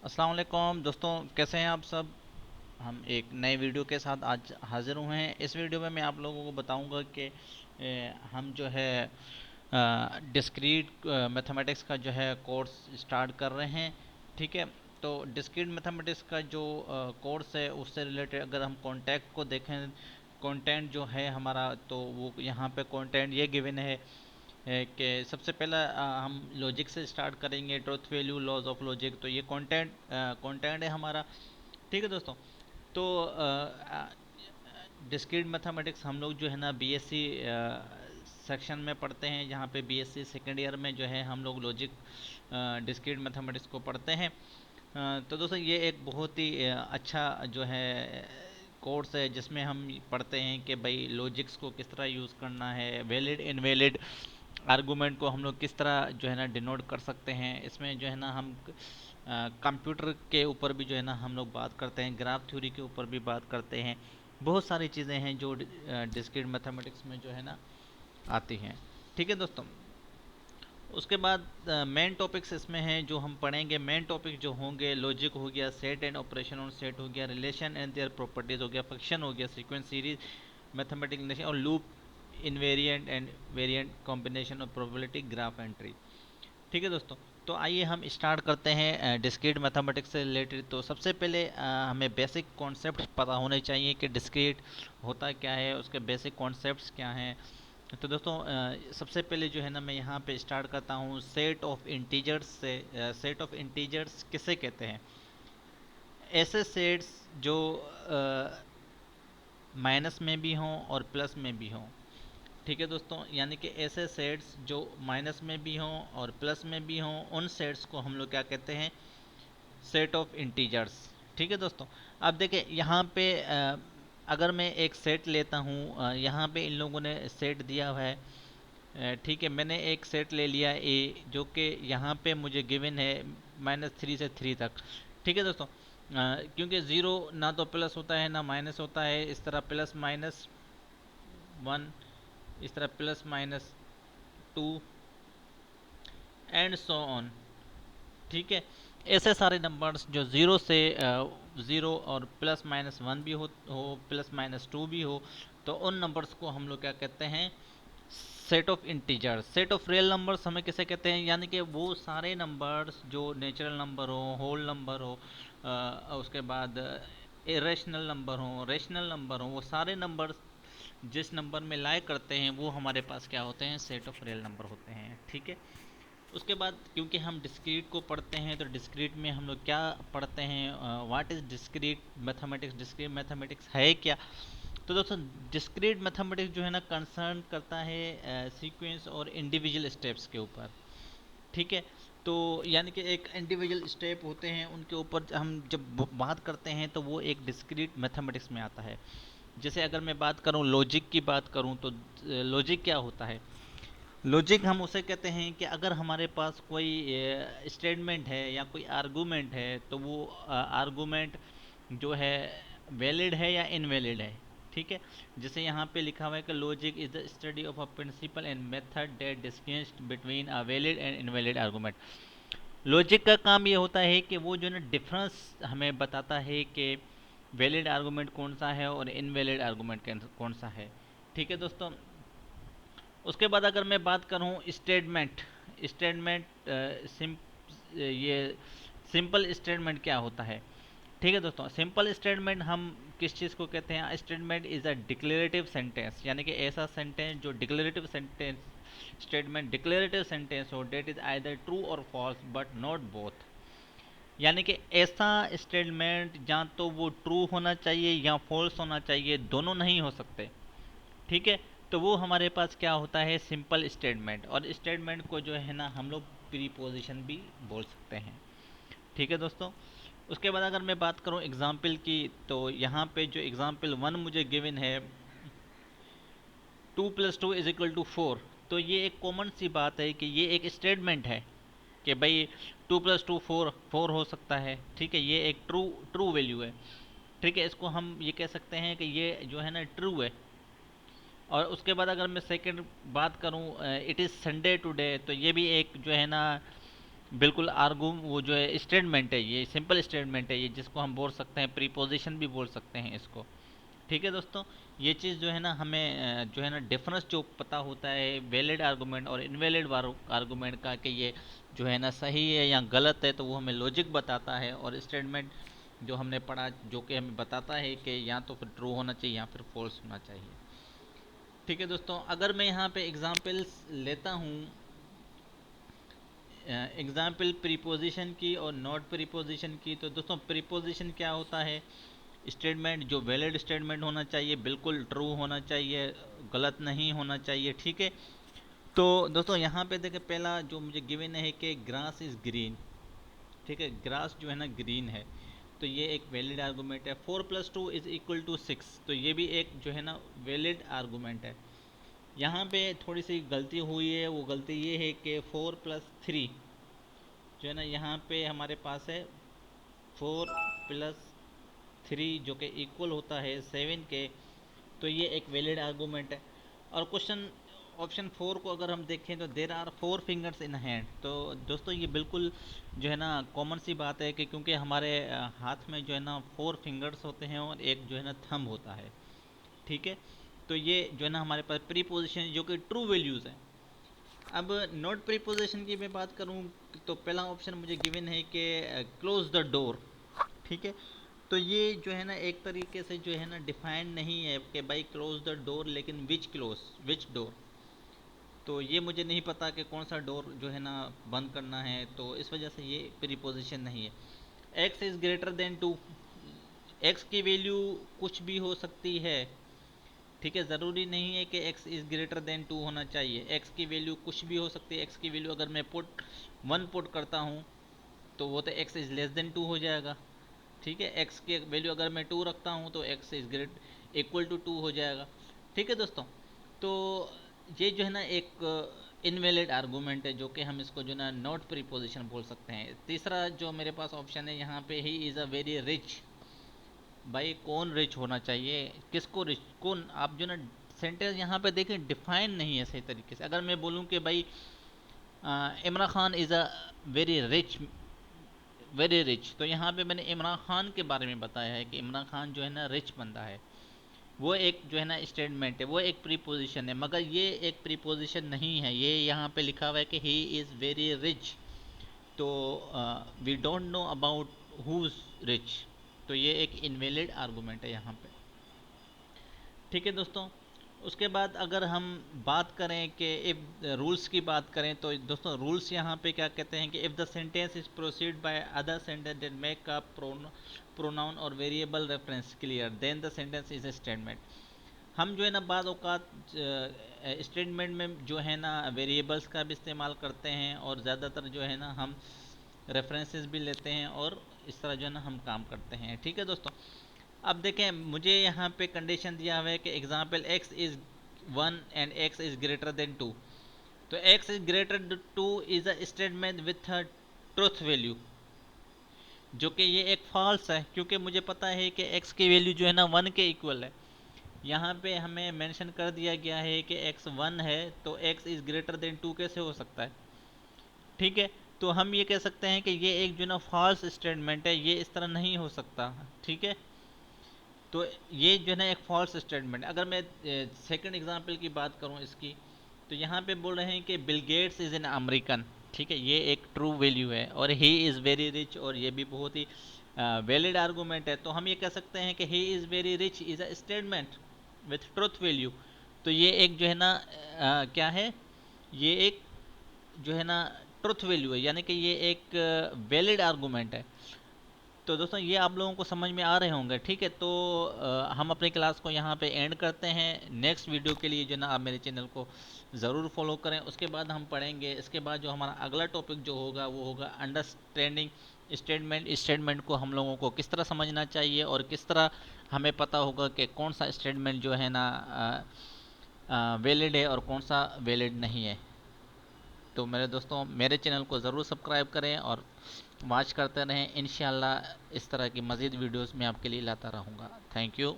अस्सलाम वालेकुम दोस्तों, कैसे हैं आप सब। हम एक नए वीडियो के साथ आज हाजिर हुए हैं। इस वीडियो में मैं आप लोगों को बताऊंगा कि हम जो है डिस्क्रीट मैथमेटिक्स का जो है कोर्स स्टार्ट कर रहे हैं। ठीक है, तो डिस्क्रीट मैथमेटिक्स का जो कोर्स है उससे रिलेटेड अगर हम कॉन्टेक्ट को देखें, कंटेंट जो है हमारा, तो वो यहाँ पे कंटेंट ये गिवन है कि सबसे पहला हम लॉजिक से स्टार्ट करेंगे, truth value laws of logic. तो ये कंटेंट है हमारा। ठीक है दोस्तों, तो डिस्क्रीट मैथमेटिक्स हम लोग जो है ना बीएससी सेक्शन में पढ़ते हैं, जहाँ पे बीएससी सेकेंड ईयर में जो है हम लोग लॉजिक डिस्क्रीट मैथमेटिक्स को पढ़ते हैं। तो दोस्तों ये एक बहुत ही अच्छा जो है कोर्स है, जिसमें हम पढ़ते हैं कि भाई लॉजिक्स को किस तरह यूज़ करना है, वैलिड इनवैलिड आर्गूमेंट को हम लोग किस तरह जो है ना डिनोट कर सकते हैं। इसमें जो है ना हम कंप्यूटर के ऊपर भी जो है ना हम लोग बात करते हैं, ग्राफ थ्योरी के ऊपर भी बात करते हैं। बहुत सारी चीज़ें हैं जो डिस्क्रीट मैथमेटिक्स में जो है ना आती हैं। ठीक है दोस्तों, उसके बाद मेन टॉपिक्स इसमें हैं जो हम पढ़ेंगे। मेन टॉपिक जो होंगे, लॉजिक हो गया, set and operation on set हो गया, रिलेशन एंड देयर प्रॉपर्टीज हो गया, फंक्शन हो गया, सीक्वेंस सीरीज, मैथमेटिकल और loop, invariant end variant combination और प्रोबेबिलिटी ग्राफ एंट्री। ठीक है दोस्तों, तो आइए हम स्टार्ट करते हैं डिस्क्रीट मैथमेटिक्स से रिलेटेड। तो सबसे पहले हमें बेसिक कॉन्सेप्ट पता होने चाहिए कि डिस्क्रीट होता क्या है, उसके बेसिक कॉन्सेप्ट्स क्या हैं। तो दोस्तों सबसे पहले जो है ना मैं यहाँ पे स्टार्ट करता हूँ सेट ऑफ इंटीजर्स से। सेट ऑफ इंटीजर्स किसे कहते हैं? ऐसे सेट्स जो माइनस में भी हों और प्लस में भी हों। ठीक है दोस्तों, यानी कि ऐसे सेट्स जो माइनस में भी हों और प्लस में भी हों, उन सेट्स को हम लोग क्या कहते हैं? Set of integers. ठीक है दोस्तों, अब देखिए यहाँ पे अगर मैं एक सेट लेता हूँ, यहाँ पे इन लोगों ने सेट दिया हुआ है। ठीक है, मैंने एक सेट ले लिया ए, जो कि यहाँ पे मुझे गिवन है -3 से 3 तक। ठीक है दोस्तों, क्योंकि ज़ीरो ना तो प्लस होता है ना माइनस होता है, इस तरह प्लस माइनस 1, इस तरह plus minus 2 and so on. ठीक है, ऐसे सारे नंबर्स जो ज़ीरो से ज़ीरो और प्लस माइनस 1 भी हो प्लस माइनस 2 भी हो, तो उन नंबर्स को हम लोग क्या कहते हैं? Set of integers. Set of real numbers हमें किसे कहते हैं? यानी कि वो सारे नंबर्स जो नेचुरल नंबर हो, होल नंबर हो, उसके बाद इरेशनल नंबर हो, रेशनल नंबर हो, वो सारे नंबर्स जिस नंबर में लाई करते हैं वो हमारे पास क्या होते हैं? सेट ऑफ रियल नंबर होते हैं। ठीक है, उसके बाद क्योंकि हम डिस्क्रीट को पढ़ते हैं, तो डिस्क्रीट में हम लोग क्या पढ़ते हैं? What is discrete mathematics? Discrete mathematics है क्या? तो दोस्तों डिस्क्रीट मैथमेटिक्स जो है ना कंसर्न करता है सीक्वेंस और इंडिविजुअल स्टेप्स के ऊपर। ठीक है, तो यानी कि एक इंडिविजुअल स्टेप होते हैं, उनके ऊपर हम जब बात करते हैं तो वो एक डिस्क्रीट मैथमेटिक्स में आता है। जैसे अगर मैं बात करूं, लॉजिक की बात करूं, तो लॉजिक क्या होता है? लॉजिक हम उसे कहते हैं कि अगर हमारे पास कोई स्टेटमेंट है या कोई आर्गूमेंट है, तो वो आर्गूमेंट जो है वैलिड है या इनवैलिड है। ठीक है, जैसे यहाँ पे लिखा हुआ है कि logic is the study of a principle and method that distinguish between a valid and invalid argument. Logic का काम ये होता है कि वो जो ना डिफरेंस हमें बताता है कि वैलिड आर्गूमेंट कौन सा है और इनवैलिड आर्गूमेंट कौन सा है। ठीक है दोस्तों, उसके बाद अगर मैं बात करूं स्टेटमेंट। स्टेटमेंट सिम ये सिंपल स्टेटमेंट क्या होता है? ठीक है दोस्तों, सिंपल स्टेटमेंट हम किस चीज़ को कहते हैं? Statement is a declarative sentence, यानी कि ऐसा सेंटेंस जो declarative sentence statement declarative sentence हो, डेट इज आइदर ट्रू और फॉल्स बट नॉट बोथ। यानी कि ऐसा स्टेटमेंट या तो वो ट्रू होना चाहिए या फॉल्स होना चाहिए, दोनों नहीं हो सकते। ठीक है, तो वो हमारे पास क्या होता है? Simple statement. और स्टेटमेंट को जो है ना हम लोग प्रीपोजिशन भी बोल सकते हैं। ठीक है दोस्तों, उसके बाद अगर मैं बात करूं एग्जाम्पल की, तो यहाँ पे जो एग्जाम्पल 1 मुझे गिवन है, 2 + 2 = 4, तो ये एक कॉमन सी बात है कि ये एक स्टेटमेंट है कि भाई 2 + 2 4 4 हो सकता है। ठीक है, ये एक ट्रू ट्रू वैल्यू है। ठीक है, इसको हम ये कह सकते हैं कि ये जो है ना ट्रू है। और उसके बाद अगर मैं सेकंड बात करूं, इट इज़ संडे टुडे, तो ये भी एक जो है ना बिल्कुल आर्गू वो जो है स्टेटमेंट है, ये सिंपल स्टेटमेंट है, ये जिसको हम बोल सकते हैं प्रीपोजिशन भी बोल सकते हैं इसको। ठीक है दोस्तों, ये चीज़ जो है ना हमें जो है ना डिफरेंस जो पता होता है वैलिड आर्गूमेंट और इनवैलिड आर्गूमेंट का, कि ये जो है ना सही है या गलत है, तो वो हमें लॉजिक बताता है। और स्टेटमेंट जो हमने पढ़ा जो कि हमें बताता है कि या तो फिर ट्रू होना चाहिए या फिर फॉल्स होना चाहिए। ठीक है दोस्तों, अगर मैं यहाँ पे एग्जांपल्स लेता हूँ, एग्जाम्पल प्रीपोजिशन की और नॉट प्रीपोजिशन की, तो दोस्तों प्रीपोजिशन क्या होता है? स्टेटमेंट जो वैलिड स्टेटमेंट होना चाहिए, बिल्कुल ट्रू होना चाहिए, गलत नहीं होना चाहिए। ठीक है, तो दोस्तों यहाँ पे देखें, पहला जो मुझे गिवन है कि ग्रास इज़ ग्रीन। ठीक है, ग्रास जो है ना ग्रीन है, तो ये एक वैलिड आर्गूमेंट है। 4+2 = 6, तो ये भी एक जो है ना वैलिड आर्गूमेंट है। यहाँ पे थोड़ी सी गलती हुई है, वो गलती ये है कि 4+3 जो है ना, यहाँ पे हमारे पास है 4+3 जो कि इक्वल होता है 7 के, तो ये एक वैलिड आर्गूमेंट है। और क्वेश्चन ऑप्शन 4 को अगर हम देखें तो there are 4 fingers in hand, तो दोस्तों ये बिल्कुल जो है ना कॉमन सी बात है कि क्योंकि हमारे हाथ में जो है ना 4 फिंगर्स होते हैं और एक जो है ना थंब होता है। ठीक है, तो ये जो है ना हमारे पास प्री पोजिशन जो कि ट्रू वैल्यूज़ है। अब नॉट प्रीपोजिशन की मैं बात करूं, तो पहला ऑप्शन मुझे गिवन है कि क्लोज द डोर। ठीक है, तो ये जो है ना एक तरीके से जो है ना डिफाइन नहीं है कि भाई क्लोज द डोर, लेकिन विच डोर, तो ये मुझे नहीं पता कि कौन सा डोर जो है ना बंद करना है, तो इस वजह से ये प्रीपोजिशन नहीं है। X is greater than 2, x की वैल्यू कुछ भी हो सकती है। ठीक है, ज़रूरी नहीं है कि x इज़ ग्रेटर देन 2 होना चाहिए, x की वैल्यू कुछ भी हो सकती है। x की वैल्यू अगर मैं पुट 1 पुट करता हूँ तो वो तो x इज़ लेस देन 2 हो जाएगा। ठीक है, x की वैल्यू अगर मैं 2 रखता हूँ तो x is great equal to 2 हो जाएगा। ठीक है दोस्तों, तो ये जो है ना एक इनवैलिड आर्गूमेंट है, जो कि हम इसको जो ना नॉट प्रीपोजिशन बोल सकते हैं। तीसरा जो मेरे पास ऑप्शन है यहाँ पे, he is a very rich. भाई कौन रिच होना चाहिए, किसको रिच, कौन, आप जो ना सेंटेंस यहाँ पे देखें डिफाइन नहीं है सही तरीके से। अगर मैं बोलूँ कि भाई Imran Khan is a very rich, very rich, तो यहाँ पे मैंने इमरान खान के बारे में बताया है कि इमरान खान जो है ना रिच बंदा है। वो एक जो है ना स्टेटमेंट है, वो एक प्रीपोजिशन है, मगर ये एक प्रीपोजिशन नहीं है। ये यहाँ पे लिखा हुआ है कि ही इज़ वेरी रिच, तो we don't know about who is rich, तो ये एक इनवैलिड आर्गूमेंट है यहाँ पे। ठीक है दोस्तों, उसके बाद अगर हम बात करें कि इफ़ रूल्स की बात करें, तो दोस्तों रूल्स यहाँ पे क्या कहते हैं कि if the sentence is proceed by other sentence that make a pronoun or variable reference clear, then the sentence is a statement. हम जो है ना बाद औकात स्टेटमेंट में जो है ना वेरिएबल्स का भी इस्तेमाल करते हैं, और ज़्यादातर जो है ना हम रेफरेंसेस भी लेते हैं, और इस तरह जो है ना हम काम करते हैं। ठीक है दोस्तों, अब देखें मुझे यहाँ पे कंडीशन दिया हुआ है कि example x is 1 and x is greater than 2, तो x is greater 2 is a statement with a truth value, जो कि ये एक फॉल्स है, क्योंकि मुझे पता है कि x की वैल्यू जो है ना 1 के इक्वल है। यहाँ पे हमें मेंशन कर दिया गया है कि x 1 है, तो x इज़ ग्रेटर देन 2 कैसे हो सकता है? ठीक है, तो हम ये कह सकते हैं कि ये एक जो ना फॉल्स स्टेटमेंट है, ये इस तरह नहीं हो सकता। ठीक है, तो ये जो है ना एक फॉल्स स्टेटमेंट। अगर मैं सेकंड एग्जांपल की बात करूं इसकी, तो यहाँ पे बोल रहे हैं कि Bill Gates is an American. ठीक है, ये एक ट्रू वैल्यू है, और ही इज़ वेरी रिच, और ये भी बहुत ही वैलिड आर्गूमेंट है। तो हम ये कह सकते हैं कि he is very rich is a statement with truth value, तो ये एक जो है ना क्या है, ये एक जो है ना ट्रुथ वैल्यू है, यानी कि ये एक वैलिड आर्गूमेंट है। तो दोस्तों ये आप लोगों को समझ में आ रहे होंगे। ठीक है, तो हम अपनी क्लास को यहाँ पे एंड करते हैं। नेक्स्ट वीडियो के लिए जो ना आप मेरे चैनल को ज़रूर फॉलो करें। उसके बाद हम पढ़ेंगे, इसके बाद जो हमारा अगला टॉपिक जो होगा वो होगा अंडरस्टैंडिंग स्टेटमेंट को हम लोगों को किस तरह समझना चाहिए, और किस तरह हमें पता होगा कि कौन सा स्टेटमेंट जो है ना वैलिड है और कौन सा वैलिड नहीं है। तो मेरे दोस्तों मेरे चैनल को ज़रूर सब्सक्राइब करें और वॉच करते रहें। इंशाल्लाह इस तरह की मज़ीद वीडियोस मैं आपके लिए लाता रहूँगा। Thank you.